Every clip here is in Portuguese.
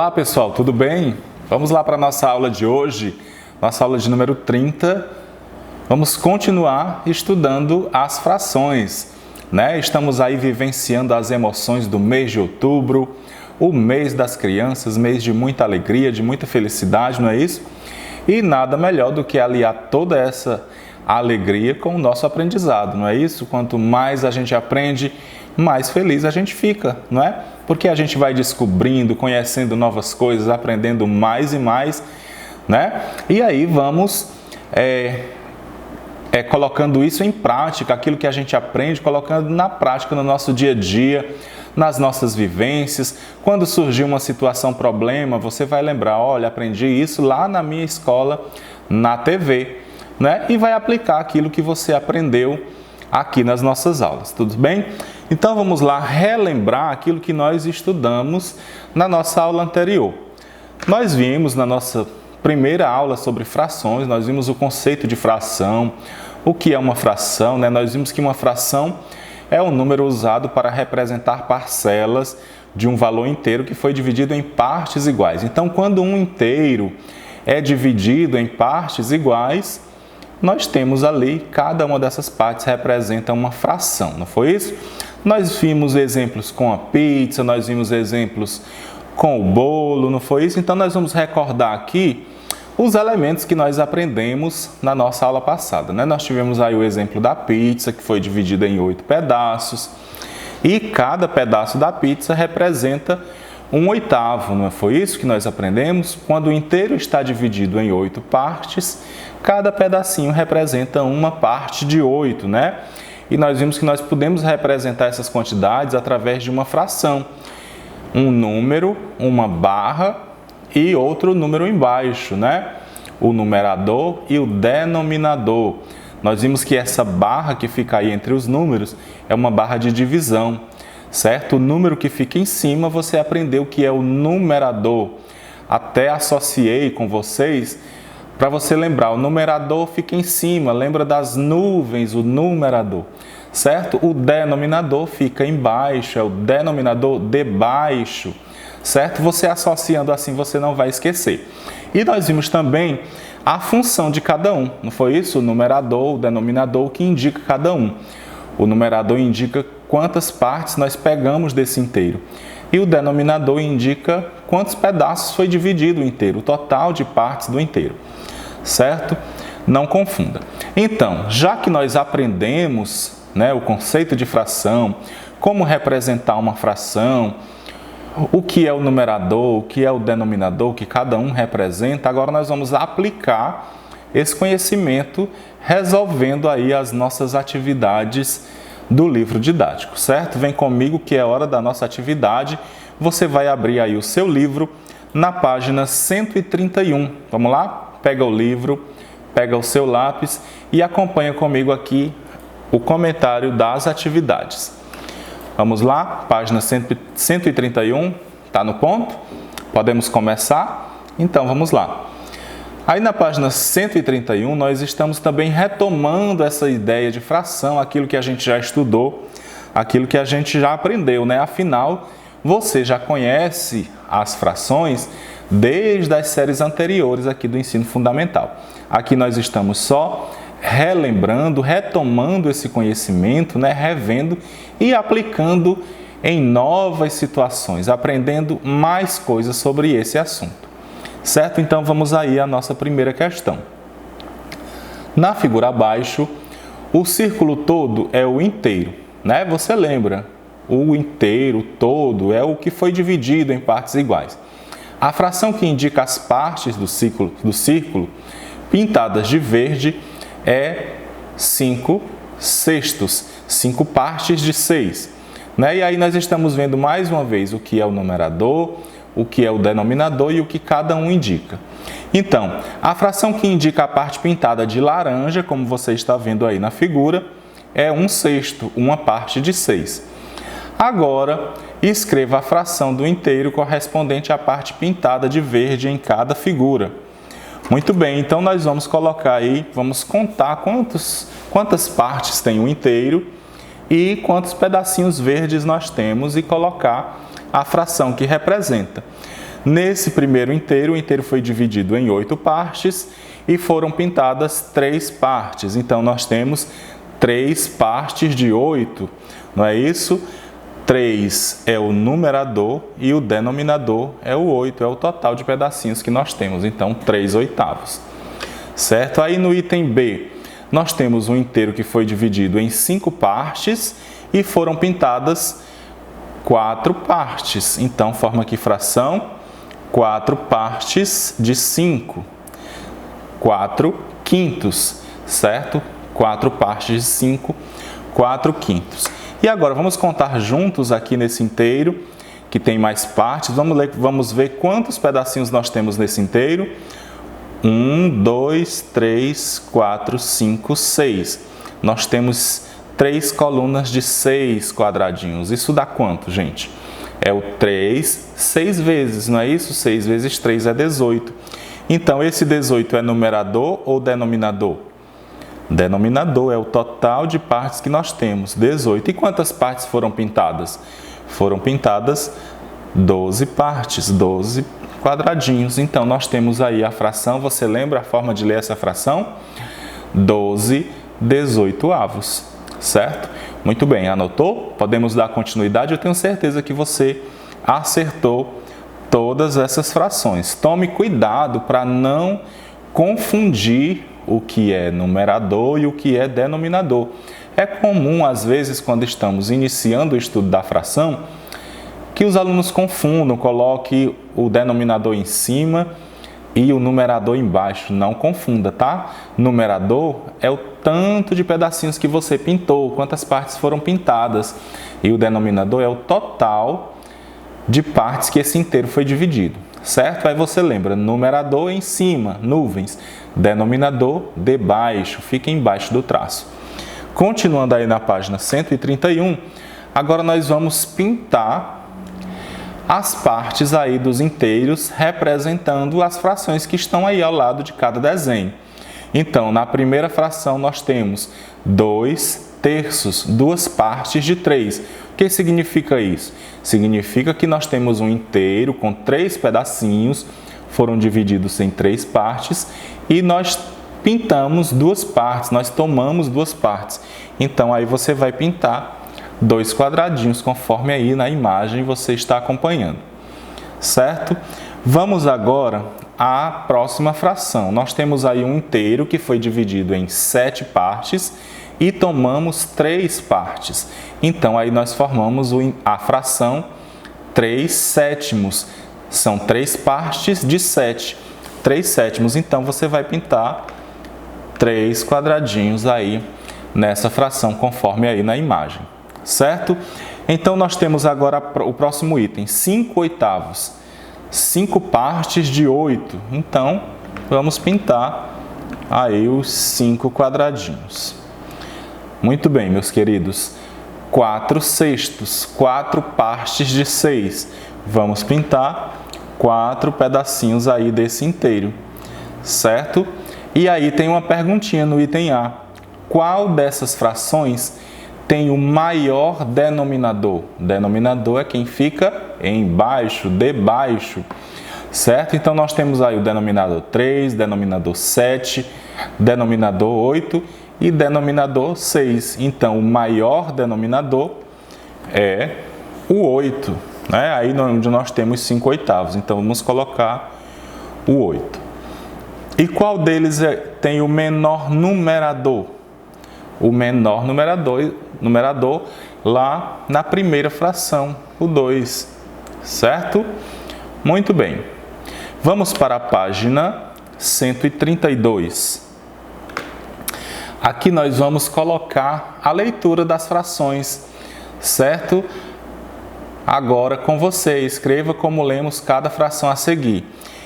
Olá pessoal, tudo bem? Vamos lá para a nossa aula de hoje, nossa aula de número 30. Vamos continuar estudando as frações, né? Estamos aí vivenciando as emoções do mês de outubro, o mês das crianças, mês de muita alegria, de muita felicidade, não é isso? E nada melhor do que aliar toda essa alegria com o nosso aprendizado, não é isso? Quanto mais a gente aprende, mais feliz a gente fica, não é? Porque a gente vai descobrindo, conhecendo novas coisas, aprendendo mais e mais, né? E aí vamos colocando isso em prática, aquilo que a gente aprende, colocando na prática no nosso dia a dia, nas nossas vivências. Quando surgir uma situação, problema, você vai lembrar, olha, aprendi isso lá na minha escola, na TV, né? E vai aplicar aquilo que você aprendeu aqui nas nossas aulas, tudo bem? Então vamos lá relembrar aquilo que nós estudamos na nossa aula anterior. Nós vimos na nossa primeira aula sobre frações, nós vimos o conceito de fração, o que é uma fração, né? Nós vimos que uma fração é um número usado para representar parcelas de um valor inteiro que foi dividido em partes iguais. Então, quando um inteiro é dividido em partes iguais, nós temos ali, cada uma dessas partes representa uma fração, não foi isso? Nós vimos exemplos com a pizza, nós vimos exemplos com o bolo, não foi isso? Então, nós vamos recordar aqui os elementos que nós aprendemos na nossa aula passada, né? Nós tivemos aí o exemplo da pizza, que foi dividida em 8 pedaços, e cada pedaço da pizza representa um oitavo, não foi isso que nós aprendemos? Quando o inteiro está dividido em 8 partes, cada pedacinho representa uma parte de 8, né? E nós vimos que nós podemos representar essas quantidades através de uma fração. Um número, uma barra e outro número embaixo, né? O numerador e o denominador. Nós vimos que essa barra que fica aí entre os números é uma barra de divisão, certo? O número que fica em cima, você aprendeu que é o numerador. Até associei com vocês para você lembrar, o numerador fica em cima, lembra das nuvens, o numerador, certo? O denominador fica embaixo, é o denominador de baixo, certo? Você associando assim, você não vai esquecer. E nós vimos também a função de cada um, não foi isso? O numerador, o denominador, que indica cada um. O numerador indica quantas partes nós pegamos desse inteiro. E o denominador indica quantos pedaços foi dividido o inteiro, o total de partes do inteiro. Certo? Não confunda. Então, já que nós aprendemos, né, o conceito de fração, como representar uma fração, o que é o numerador, o que é o denominador, o que cada um representa, agora nós vamos aplicar esse conhecimento resolvendo aí as nossas atividades do livro didático, certo? Vem comigo que é hora da nossa atividade. Você vai abrir aí o seu livro na página 131. Vamos lá? Pega o livro, pega o seu lápis e acompanha comigo aqui o comentário das atividades. Vamos lá, página 131, está no ponto? Podemos começar? Então, vamos lá. Aí na página 131, nós estamos também retomando essa ideia de fração, aquilo que a gente já estudou, aquilo que a gente já aprendeu, né? Afinal, você já conhece as frações desde as séries anteriores aqui do ensino fundamental. Aqui nós estamos só relembrando, retomando esse conhecimento, né? Revendo e aplicando em novas situações, aprendendo mais coisas sobre esse assunto. Certo? Então vamos aí à nossa primeira questão. Na figura abaixo, o círculo todo é o inteiro, né? Você lembra? O inteiro, todo, é o que foi dividido em partes iguais. A fração que indica as partes do círculo pintadas de verde é 5 sextos, 5 partes de 6. Né? E aí nós estamos vendo mais uma vez o que é o numerador, o que é o denominador e o que cada um indica. Então, a fração que indica a parte pintada de laranja, como você está vendo aí na figura, é 1 sexto, uma parte de 6. Agora, escreva a fração do inteiro correspondente à parte pintada de verde em cada figura. Muito bem, então nós vamos colocar aí, vamos contar quantas partes tem o inteiro e quantos pedacinhos verdes nós temos e colocar a fração que representa. Nesse primeiro inteiro, o inteiro foi dividido em 8 partes e foram pintadas 3 partes. Então, nós temos 3 partes de 8, não é isso? 3 é o numerador e o denominador é o 8, é o total de pedacinhos que nós temos. Então, 3/8. Certo? Aí no item B, nós temos um inteiro que foi dividido em 5 partes e foram pintadas 4 partes. Então, forma aqui fração 4 partes de 5. 4/5, certo? 4 partes de 5, 4/5. E agora, vamos contar juntos aqui nesse inteiro, que tem mais partes. Vamos ver quantos pedacinhos nós temos nesse inteiro. 1, 2, 3, 4, 5, 6. Nós temos 3 colunas de 6 quadradinhos. Isso dá quanto, gente? É o 3, 6 vezes, não é isso? 6 vezes 3 é 18. Então, esse 18 é numerador ou denominador? Denominador é o total de partes que nós temos, 18. E quantas partes foram pintadas? Foram pintadas 12 partes, 12 quadradinhos. Então, nós temos aí a fração, você lembra a forma de ler essa fração? 12/18, certo? Muito bem, anotou? Podemos dar continuidade? Eu tenho certeza que você acertou todas essas frações. Tome cuidado para não confundir o que é numerador e o que é denominador. É comum, às vezes, quando estamos iniciando o estudo da fração, que os alunos confundam, coloquem o denominador em cima e o numerador embaixo. Não confunda, tá? Numerador é o tanto de pedacinhos que você pintou, quantas partes foram pintadas. E o denominador é o total de partes que esse inteiro foi dividido, certo? Aí você lembra, numerador em cima, nuvens, denominador debaixo, fica embaixo do traço. Continuando aí na página 131, agora nós vamos pintar as partes aí dos inteiros representando as frações que estão aí ao lado de cada desenho. Então, na primeira fração nós temos 2/3, 2 partes de 3. O que significa isso? Significa que nós temos um inteiro com 3 pedacinhos, foram divididos em 3 partes e nós pintamos 2 partes, nós tomamos 2 partes. Então, aí você vai pintar 2 quadradinhos, conforme aí na imagem você está acompanhando, certo? Vamos agora à próxima fração. Nós temos aí um inteiro que foi dividido em 7 partes e tomamos 3 partes. Então, aí nós formamos a fração 3/7. São 3 partes de 7, 3/7. Então, você vai pintar 3 quadradinhos aí nessa fração, conforme aí na imagem, certo? Então, nós temos agora o próximo item, 5/8. 5 partes de 8. Então, vamos pintar aí os 5 quadradinhos. Muito bem, meus queridos. 4/6, 4 partes de 6. Vamos pintar 4 pedacinhos aí desse inteiro, certo? E aí tem uma perguntinha no item A. Qual dessas frações tem o maior denominador? Denominador é quem fica embaixo, debaixo, certo? Então, nós temos aí o denominador 3, denominador 7, denominador 8 e denominador 6. Então, o maior denominador é o 8, né? Aí onde nós temos 5/8. Então, vamos colocar o 8. E qual deles tem o menor numerador? O menor numerador lá na primeira fração, o 2, certo? Muito bem. Vamos para a página 132. Aqui nós vamos colocar a leitura das frações, certo? Agora com você, escreva como lemos cada fração a seguir.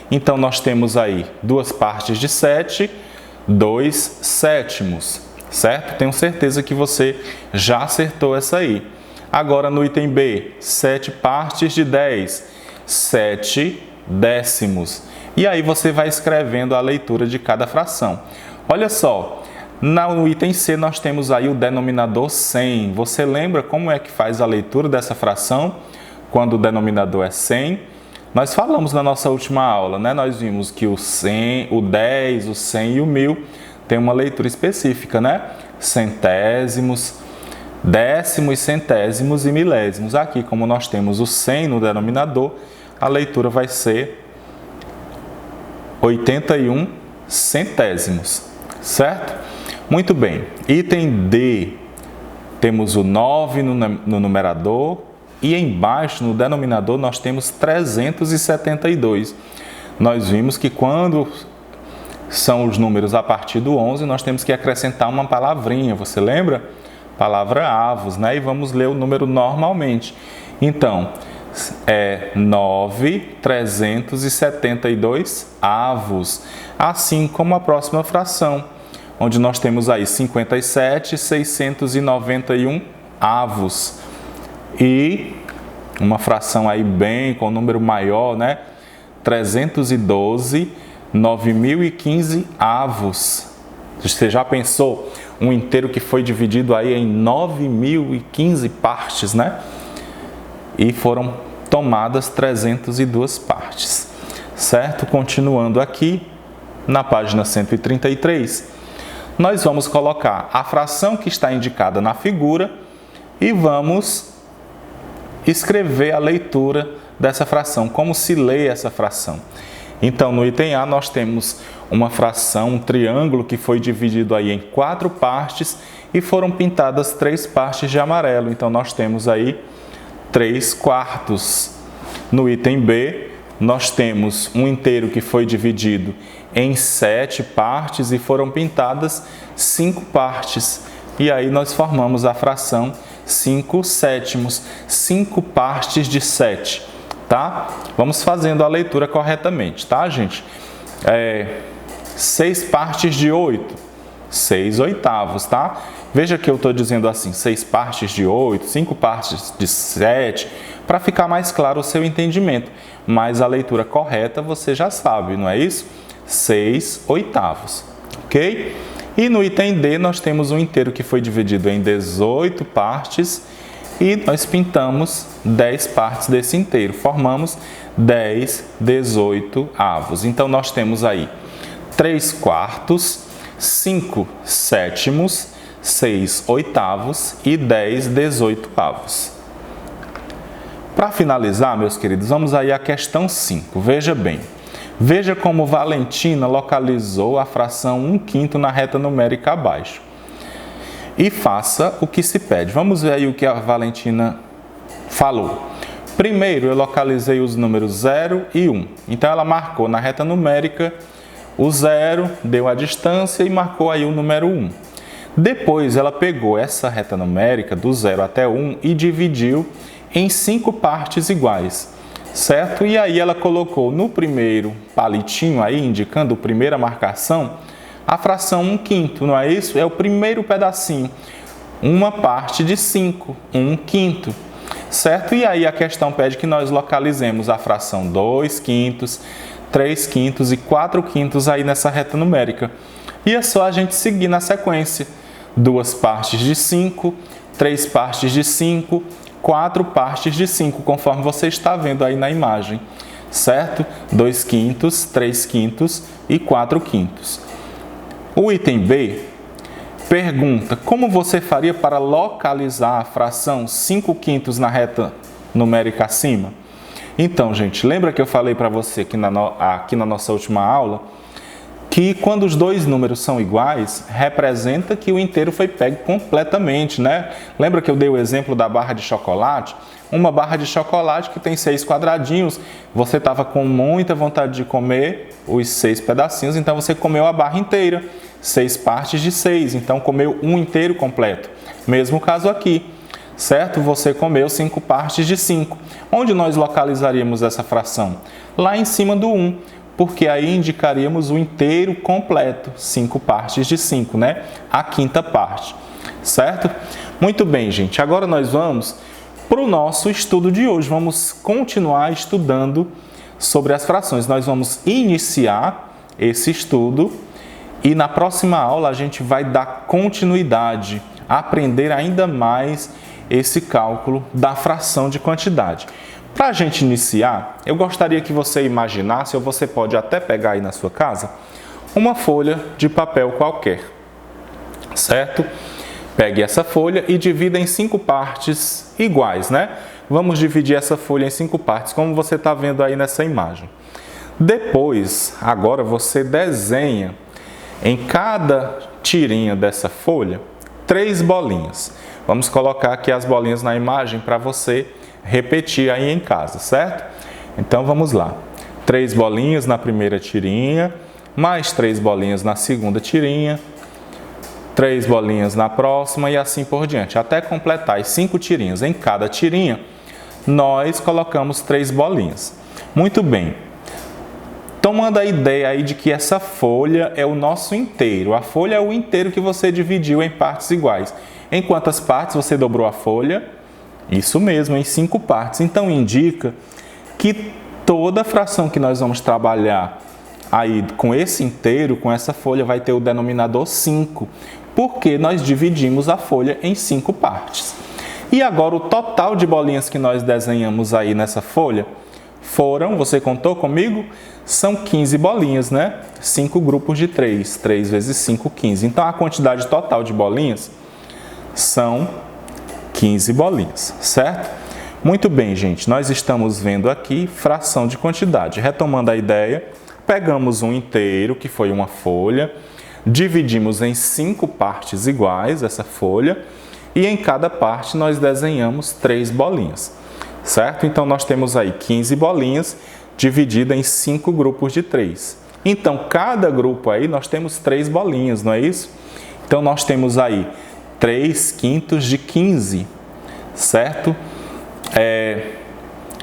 Então, nós temos aí 2 partes de 7, 2/7, certo? Tenho certeza que você já acertou essa aí. Agora, no item B, 7 partes de 10, 7/10. E aí, você vai escrevendo a leitura de cada fração. Olha só, no item C, nós temos aí o denominador 100. Você lembra como é que faz a leitura dessa fração? Quando o denominador é 100, Nós falamos na nossa última aula, né? Nós vimos que o 100, o 10, o 100 e o 1000 tem uma leitura específica, né? Centésimos, décimos, centésimos e milésimos. Aqui, como nós temos o 100 no denominador, a leitura vai ser 81 centésimos, certo? Muito bem. Item D, temos o 9 no numerador e embaixo no denominador nós temos 372. Nós vimos que quando são os números a partir do 11, nós temos que acrescentar uma palavrinha, você lembra? Palavra avos, né? E vamos ler o número normalmente. Então, é 9.372 avos, assim como a próxima fração, onde nós temos aí 57.691 avos. E uma fração aí bem com número maior, né? 312, 9.015 avos. Você já pensou um inteiro que foi dividido aí em 9.015 partes, né? E foram tomadas 302 partes, certo? Continuando aqui, na página 133, nós vamos colocar a fração que está indicada na figura e vamos escrever a leitura dessa fração, como se lê essa fração. Então, no item A, nós temos uma fração, um triângulo que foi dividido aí em 4 partes e foram pintadas 3 partes de amarelo. Então, nós temos aí 3/4. No item B, nós temos um inteiro que foi dividido em 7 partes e foram pintadas 5 partes. E aí nós formamos a fração 5/7, 5 partes de 7, tá? Vamos fazendo a leitura corretamente, tá, gente? 6 partes de 8, 6/8, tá? Veja que eu estou dizendo assim, 6 partes de 8, 5 partes de 7, para ficar mais claro o seu entendimento. Mas a leitura correta você já sabe, não é isso? 6/8, ok? E no item D nós temos um inteiro que foi dividido em 18 partes e nós pintamos 10 partes desse inteiro. Formamos 10/18. Então nós temos aí 3/4, 5/7, 6/8 e 10/18. Para finalizar, meus queridos, vamos aí à questão 5. Veja bem. Veja como Valentina localizou a fração 1/5 na reta numérica abaixo. E faça o que se pede. Vamos ver aí o que a Valentina falou. Primeiro, eu localizei os números 0 e 1. Então, ela marcou na reta numérica o 0, deu a distância e marcou aí o número 1. Depois, ela pegou essa reta numérica do 0 até 1 e dividiu em 5 partes iguais. Certo? E aí ela colocou no primeiro palitinho aí, indicando a primeira marcação, a fração 1/5, não é isso? É o primeiro pedacinho, uma parte de 5, 1/5, certo? E aí a questão pede que nós localizemos a fração 2/5, 3/5 e 4/5 aí nessa reta numérica. E é só a gente seguir na sequência, 2 partes de 5, 3 partes de 5, 4 partes de 5, conforme você está vendo aí na imagem, certo? 2/5, 3/5 e 4/5. O item B pergunta como você faria para localizar a fração 5/5 na reta numérica acima? Então, gente, lembra que eu falei para você aqui na nossa última aula que quando os dois números são iguais, representa que o inteiro foi pego completamente, né? Lembra que eu dei o exemplo da barra de chocolate? Uma barra de chocolate que tem 6 quadradinhos, você estava com muita vontade de comer os 6 pedacinhos, então você comeu a barra inteira, 6 partes de 6, então comeu um inteiro completo. Mesmo caso aqui, certo? Você comeu 5 partes de 5. Onde nós localizaríamos essa fração? Lá em cima do 1. Porque aí indicaríamos o inteiro completo, 5 partes de 5, né? A quinta parte, certo? Muito bem, gente. Agora nós vamos para o nosso estudo de hoje. Vamos continuar estudando sobre as frações. Nós vamos iniciar esse estudo e na próxima aula a gente vai dar continuidade, aprender ainda mais esse cálculo da fração de quantidade. Para a gente iniciar, eu gostaria que você imaginasse, ou você pode até pegar aí na sua casa, uma folha de papel qualquer, certo? Pegue essa folha e divida em 5 partes iguais, né? Vamos dividir essa folha em 5 partes, como você está vendo aí nessa imagem. Depois, agora você desenha em cada tirinha dessa folha 3 bolinhas. Vamos colocar aqui as bolinhas na imagem para você repetir aí em casa, certo? Então vamos lá. 3 bolinhas na primeira tirinha, mais 3 bolinhas na segunda tirinha, 3 bolinhas na próxima e assim por diante, até completar as 5 tirinhas. Em cada tirinha, nós colocamos 3 bolinhas. Muito bem. Tomando a ideia aí de que essa folha é o nosso inteiro. A folha é o inteiro que você dividiu em partes iguais. Em quantas partes você dobrou a folha? Isso mesmo, em 5 partes. Então indica que toda fração que nós vamos trabalhar aí com esse inteiro, com essa folha, vai ter o denominador 5, porque nós dividimos a folha em 5 partes. E agora o total de bolinhas que nós desenhamos aí nessa folha foram, você contou comigo? São 15 bolinhas, né? 5 grupos de 3. 3 vezes 5, 15. Então, a quantidade total de bolinhas são 15 bolinhas, certo? Muito bem, gente. Nós estamos vendo aqui fração de quantidade. Retomando a ideia, pegamos um inteiro, que foi uma folha, dividimos em 5 partes iguais essa folha, e em cada parte nós desenhamos 3 bolinhas, certo? Então, nós temos aí 15 bolinhas, dividida em 5 grupos de 3. Então, cada grupo aí nós temos 3 bolinhas, não é isso? Então, nós temos aí 3 quintos de 15, certo?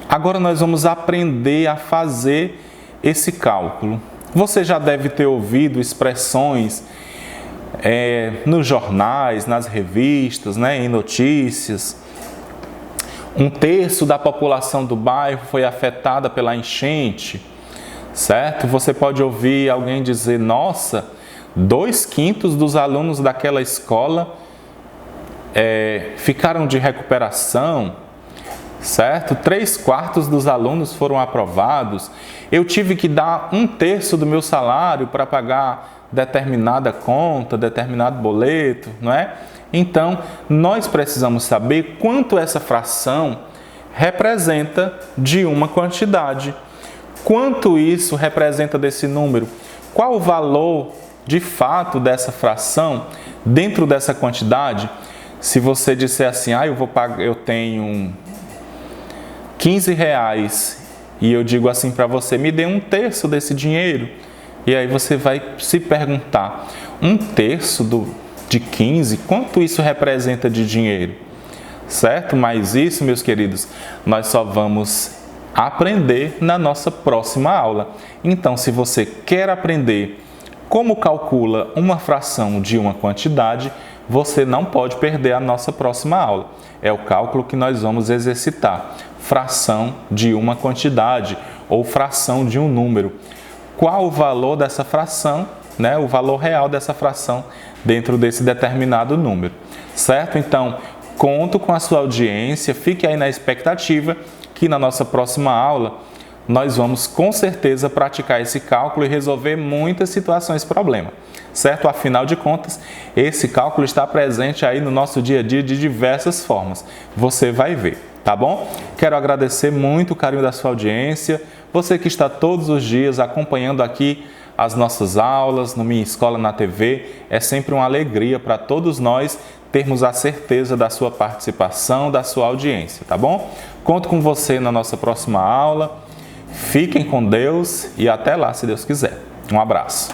Agora nós vamos aprender a fazer esse cálculo. Você já deve ter ouvido expressões nos jornais, nas revistas, né, em notícias. 1/3 da população do bairro foi afetada pela enchente, certo? Você pode ouvir alguém dizer, nossa, 2/5 dos alunos daquela escola ficaram de recuperação, certo? 3/4 dos alunos foram aprovados. Eu tive que dar 1/3 do meu salário para pagar determinada conta, determinado boleto, não é? Então, nós precisamos saber quanto essa fração representa de uma quantidade. Quanto isso representa desse número? Qual o valor de fato dessa fração dentro dessa quantidade? Se você disser assim, eu tenho 15 reais e eu digo assim para você, me dê 1/3 desse dinheiro. E aí você vai se perguntar, 1/3 de 15, quanto isso representa de dinheiro? Certo? Mas isso, meus queridos, nós só vamos aprender na nossa próxima aula. Então, se você quer aprender como calcula uma fração de uma quantidade, você não pode perder a nossa próxima aula. É o cálculo que nós vamos exercitar. Fração de uma quantidade ou fração de um número. Qual o valor dessa fração, né? O valor real dessa fração dentro desse determinado número, certo? Então, conto com a sua audiência, fique aí na expectativa que na nossa próxima aula nós vamos com certeza praticar esse cálculo e resolver muitas situações problema, certo? Afinal de contas, esse cálculo está presente aí no nosso dia a dia de diversas formas, você vai ver, tá bom? Quero agradecer muito o carinho da sua audiência, você que está todos os dias acompanhando aqui as nossas aulas no Minha Escola na TV, é sempre uma alegria para todos nós termos a certeza da sua participação, da sua audiência, tá bom? Conto com você na nossa próxima aula, fiquem com Deus e até lá, se Deus quiser. Um abraço.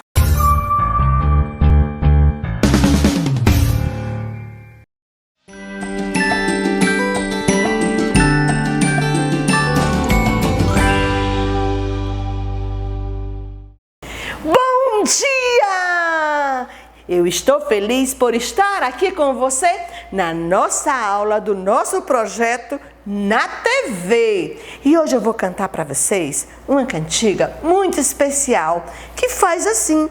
Bom dia! Eu estou feliz por estar aqui com você na nossa aula do nosso projeto na TV. E hoje eu vou cantar para vocês uma cantiga muito especial que faz assim: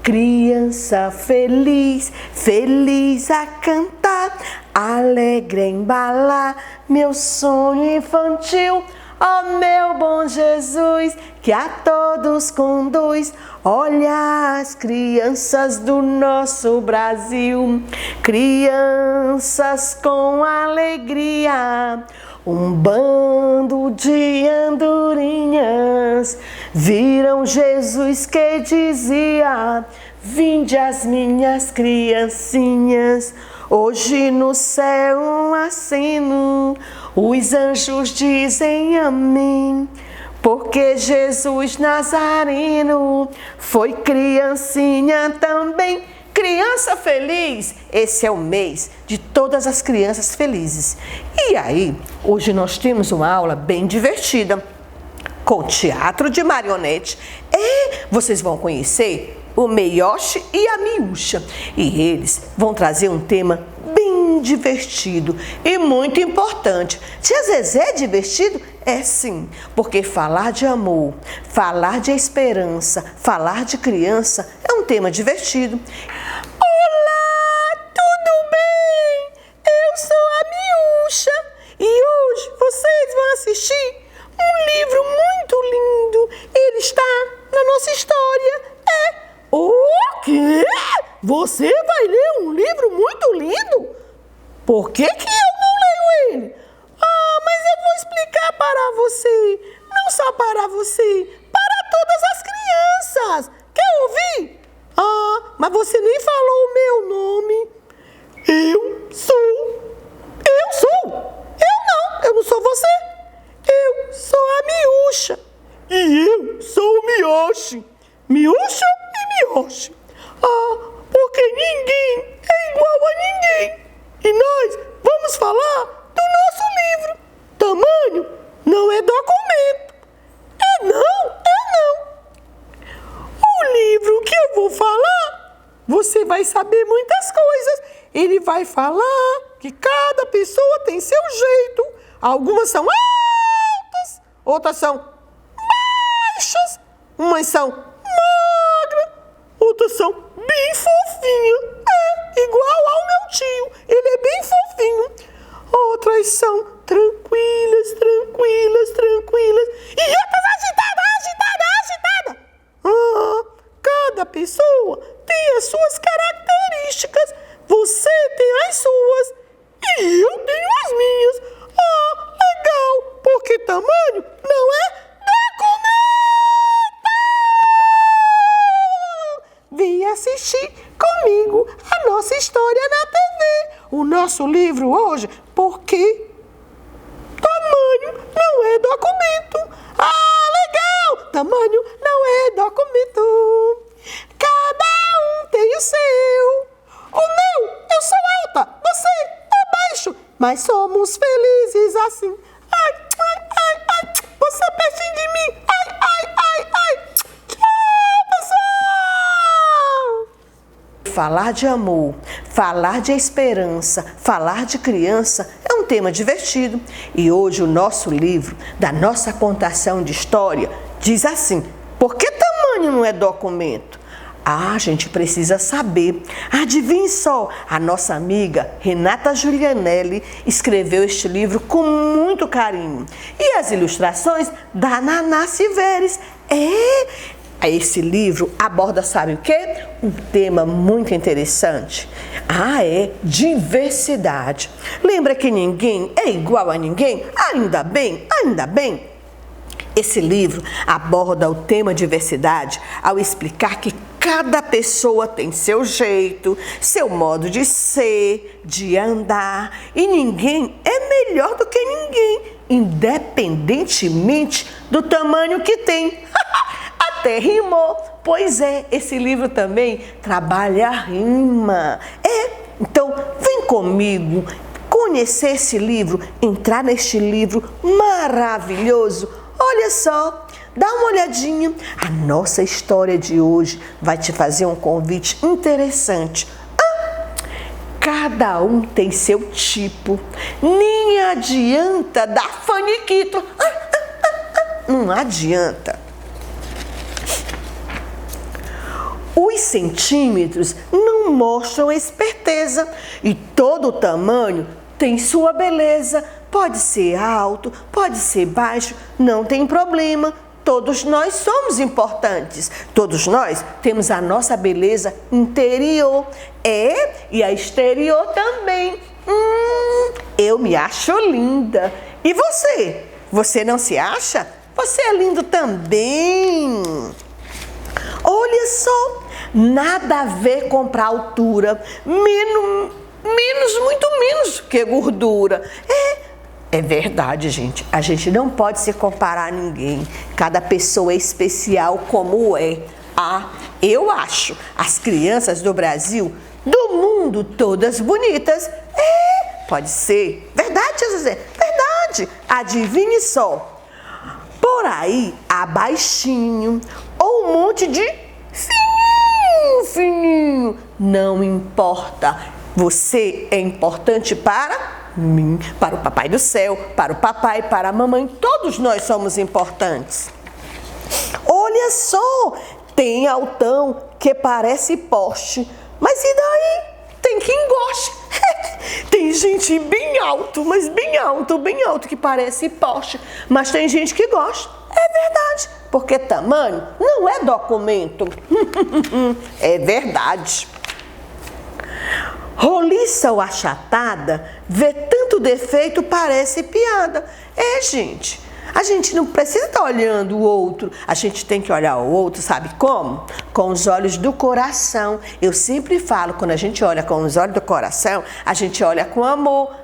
criança feliz, feliz a cantar, alegre a embalar meu sonho infantil Ó meu bom Jesus, que a todos conduz. Olha as crianças do nosso Brasil, crianças com alegria, um bando de andorinhas, viram Jesus que dizia: vinde as minhas criancinhas. Hoje no céu um aceno, os anjos dizem amém, porque Jesus Nazareno foi criancinha também. Criança feliz, esse é o mês de todas as crianças felizes. E aí, hoje nós temos uma aula bem divertida, com teatro de marionete. Vocês vão conhecer o Meioshi e a Miúcha. E eles vão trazer um tema bem divertido e muito importante. Tia Zezé é divertido? É sim, porque falar de amor, falar de esperança, falar de criança é um tema divertido. Olá, tudo bem? Eu sou a Miúcha e hoje vocês vão assistir um livro muito lindo. Ele está na nossa história. O quê? Você vai ler um livro muito lindo? Por que eu não leio ele? Mas eu vou explicar para você. Não só para você, para todas as crianças. Quer ouvir? Mas você nem falou o meu nome. Eu não sou você. Eu sou a Miúcha. E eu sou o Miyoshi. Miúcha e Miyoshi. Porque ninguém é igual a ninguém. E nós vamos falar do nosso livro. Tamanho não é documento. É não. O livro que eu vou falar, você vai saber muitas coisas. Ele vai falar que cada pessoa tem seu jeito. Algumas são altas, outras são baixas, umas são magras, outras são bem fofinhas. Igual ao meu tio, ele é bem fofinho. Outras são tranquilas. E outras agitadas. Cada pessoa tem as suas características. Você tem as suas e eu tenho as minhas. Legal, porque tamanho não é documento. Vem assistir comigo a nossa história na TV. O nosso livro hoje, porque tamanho não é documento. Legal! Tamanho não é documento. Cada um tem o seu. O meu, eu sou alta, você é baixo, mas somos felizes assim. Ai, você pertinho de mim. Ai. Tchau, pessoal! Falar de amor, falar de esperança, falar de criança é um tema divertido. E hoje o nosso livro, da nossa contação de história, diz assim: por que tamanho não é documento? A gente precisa saber. Adivinhe só, a nossa amiga Renata Giulianelli escreveu este livro com muito carinho. E as ilustrações da Naná Silveres. Esse livro aborda, sabe o quê? Um tema muito interessante. Diversidade. Lembra que ninguém é igual a ninguém? Ainda bem. Esse livro aborda o tema diversidade ao explicar que cada pessoa tem seu jeito, seu modo de ser, de andar, e ninguém é melhor do que ninguém, independentemente do tamanho que tem. Até rimou. Pois é, esse livro também trabalha a rima. Então vem comigo conhecer esse livro, entrar neste livro maravilhoso. Olha só, dá uma olhadinha. A nossa história de hoje vai te fazer um convite interessante. Cada um tem seu tipo. Nem adianta dar faniquito. Não adianta. Os centímetros não mostram esperteza e todo tamanho tem sua beleza. pode ser alto, pode ser baixo, não tem problema. Todos nós somos importantes. Todos nós temos a nossa beleza interior. E a exterior também. Eu me acho linda. E você? Você não se acha? Você é lindo também. Olha só, nada a ver comprar altura, muito menos que gordura. É verdade, gente. A gente não pode se comparar a ninguém. Cada pessoa é especial como é. Eu acho as crianças do Brasil, do mundo, todas bonitas. Pode ser. Verdade, José? Verdade. Adivinhe só. Por aí há baixinho ou um monte de fininho. Não importa. Você é importante para mim, para o papai do céu, para o papai, para a mamãe. Todos nós somos importantes. Olha só, tem altão que parece poste. Mas e daí? Tem quem goste. Tem gente bem alto, mas bem alto, que parece poste. Mas tem gente que gosta. É verdade, porque tamanho não é documento. É verdade. Roliça ou achatada, vê tanto defeito, parece piada. Gente, a gente não precisa estar olhando o outro, a gente tem que olhar o outro, sabe como? Com os olhos do coração. Eu sempre falo, quando a gente olha com os olhos do coração, a gente olha com amor.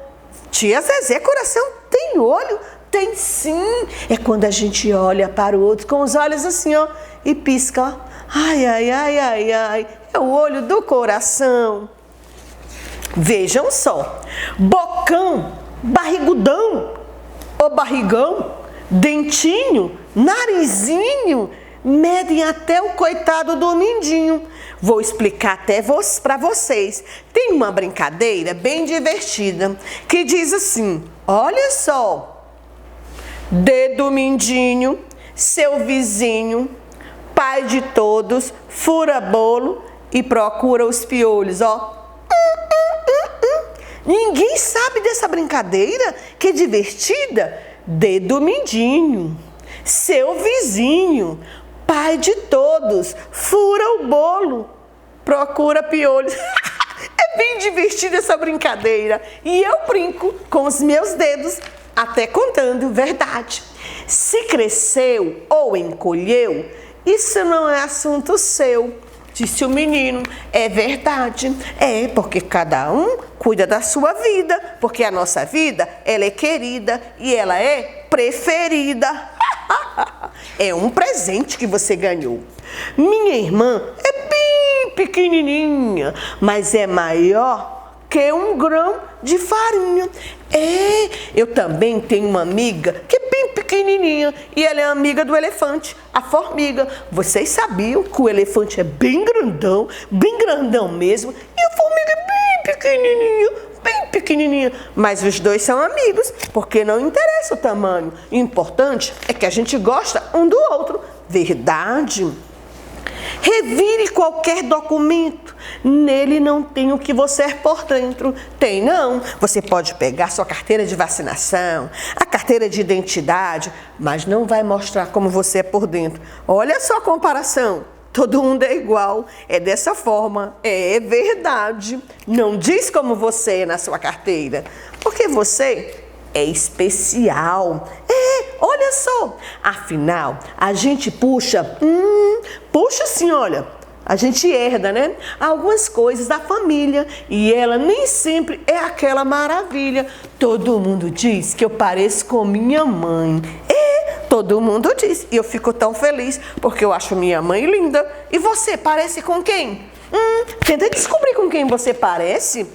Tia Zezé, coração tem olho? Tem sim. É quando a gente olha para o outro com os olhos assim, ó, e pisca, ó. Ai. É o olho do coração. Vejam só, bocão, barrigudão, ou barrigão, dentinho, narizinho, medem até o coitado do mindinho. Vou explicar até para vocês. Tem uma brincadeira bem divertida que diz assim, olha só, dedo mindinho, seu vizinho, pai de todos, fura bolo e procura os piolhos, ó. Ninguém sabe dessa brincadeira? Que divertida! Dedo mindinho, seu vizinho, pai de todos, fura o bolo, procura piolhos. É bem divertida essa brincadeira. E eu brinco com os meus dedos, até contando verdade. Se cresceu ou encolheu, isso não é assunto seu. Disse o menino, é verdade, porque cada um cuida da sua vida, porque a nossa vida, ela é querida e ela é preferida. É um presente que você ganhou. Minha irmã é bem pequenininha, mas é maior que um grão de farinha. Eu também tenho uma amiga que é bem pequenininha e ela é amiga do elefante, a formiga. Vocês sabiam que o elefante é bem grandão mesmo, e a formiga é bem pequenininha, mas os dois são amigos, porque não interessa o tamanho. O importante é que a gente gosta um do outro. Verdade? Revire qualquer documento, nele não tem o que você é por dentro. Tem não. Você pode pegar sua carteira de vacinação, a carteira de identidade, mas não vai mostrar como você é por dentro. Olha só a comparação. Todo mundo é igual, é dessa forma, é verdade. Não diz como você é na sua carteira, porque você é especial. Olha só, afinal, a gente puxa sim, olha, a gente herda, né? Algumas coisas da família e ela nem sempre é aquela maravilha. Todo mundo diz que eu pareço com minha mãe. Todo mundo diz e eu fico tão feliz porque eu acho minha mãe linda. E você parece com quem? Tenta descobrir com quem você parece.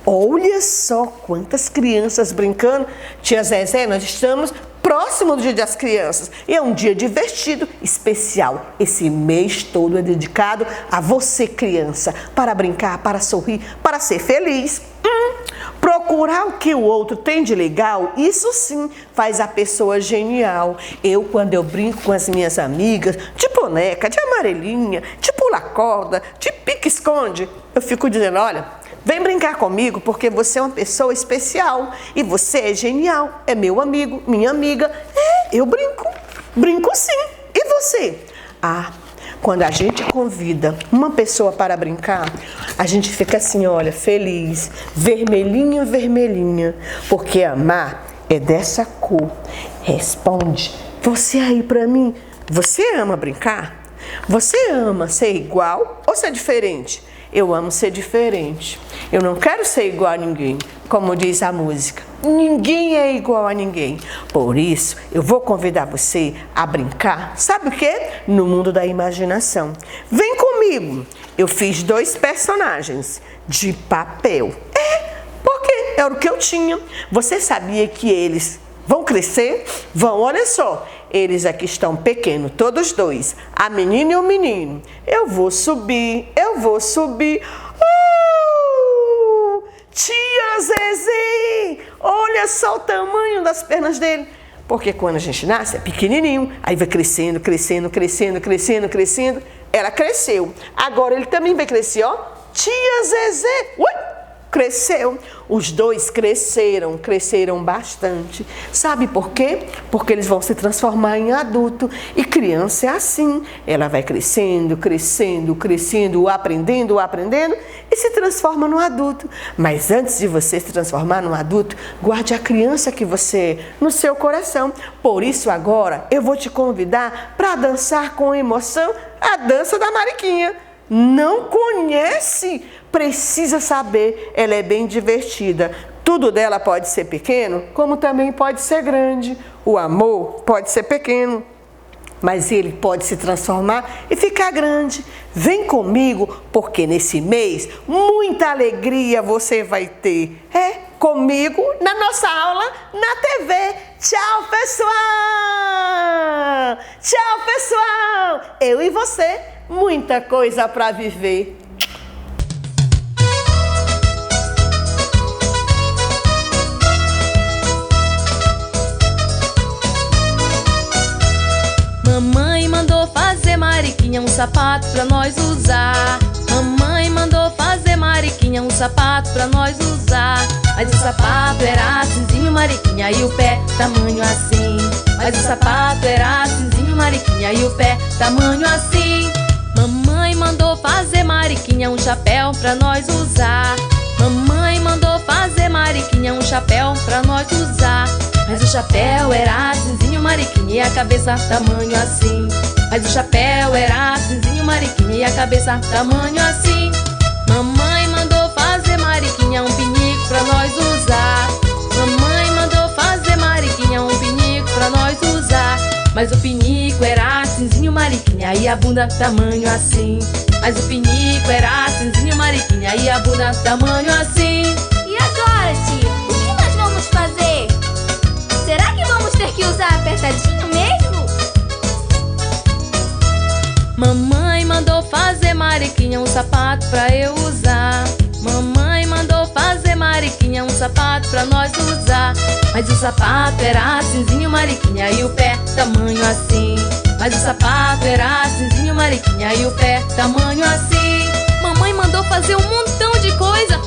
Olha só quantas crianças brincando. Tia Zezé, nós estamos próximo do Dia das Crianças. E é um dia divertido, especial. Esse mês todo é dedicado a você, criança, para brincar, para sorrir, para ser feliz. Procurar o que o outro tem de legal, isso sim faz a pessoa genial. Quando eu brinco com as minhas amigas, de boneca, de amarelinha, de pula-corda, de pique-esconde, eu fico dizendo, olha, Vem brincar comigo porque você é uma pessoa especial e você é genial, é meu amigo, minha amiga. Eu brinco sim. E você? Quando a gente convida uma pessoa para brincar, a gente fica assim, olha, feliz, vermelhinha, vermelhinha, porque amar é dessa cor. Responde, você aí pra mim, você ama brincar? Você ama ser igual ou ser diferente? Eu amo ser diferente. Eu não quero ser igual a ninguém, como diz a música. Ninguém é igual a ninguém. Por isso, eu vou convidar você a brincar. Sabe o quê? No mundo da imaginação. Vem comigo. Eu fiz 2 personagens de papel. Porque era o que eu tinha. Você sabia que eles vão crescer? Vão, olha só. Eles aqui estão pequenos, todos 2. A menina e o menino. Eu vou subir. Tia Zezé! Olha só o tamanho das pernas dele. Porque quando a gente nasce é pequenininho. Aí vai crescendo. Ela cresceu. Agora ele também vai crescer, ó. Tia Zezé! Cresceu. Os 2 cresceram bastante. Sabe por quê? Porque eles vão se transformar em adulto. E criança é assim. Ela vai crescendo, aprendendo e se transforma no adulto. Mas antes de você se transformar no adulto, guarde a criança que você é no seu coração. Por isso agora eu vou te convidar para dançar com emoção a dança da Mariquinha. Não conhece? Precisa saber, ela é bem divertida. Tudo dela pode ser pequeno, como também pode ser grande. O amor pode ser pequeno, mas ele pode se transformar e ficar grande. Vem comigo, porque nesse mês muita alegria você vai ter. Comigo na nossa aula na TV. Tchau, pessoal! Tchau, pessoal! Eu e você, muita coisa para viver. Mamãe mandou fazer, Mariquinha, um sapato pra nós usar. Mamãe mandou fazer, Mariquinha, um sapato pra nós usar. Mas o sapato era assinzinho, Mariquinha, e o pé tamanho assim. Mas o sapato era assinzinho, Mariquinha, e o pé tamanho assim. Mamãe mandou fazer, Mariquinha, um chapéu pra nós usar. Mamãe mandou fazer, Mariquinha, um chapéu pra nós usar. Mas o chapéu era assinzinho, Mariquinha, e a cabeça tamanho assim. Mas o chapéu era assinzinho, Mariquinha, e a cabeça tamanho assim. Mamãe mandou fazer, Mariquinha, um pinico pra nós usar. Mamãe mandou fazer, Mariquinha, um pinico pra nós usar. Mas o pinico era assinzinho, Mariquinha, e a bunda tamanho assim. Mas o pinico era assinzinho, Mariquinha, e a bunda tamanho assim. E agora, tia? O que nós vamos fazer? Será que vamos ter que usar apertadinho mesmo? Mamãe mandou fazer, Mariquinha, um sapato pra eu usar. Mamãe mandou fazer, Mariquinha, um sapato pra nós usar. Mas o sapato era assinzinho, Mariquinha, e o pé tamanho assim. Mas o sapato era assinzinho, Mariquinha, e o pé tamanho assim. Mamãe mandou fazer um montão de coisa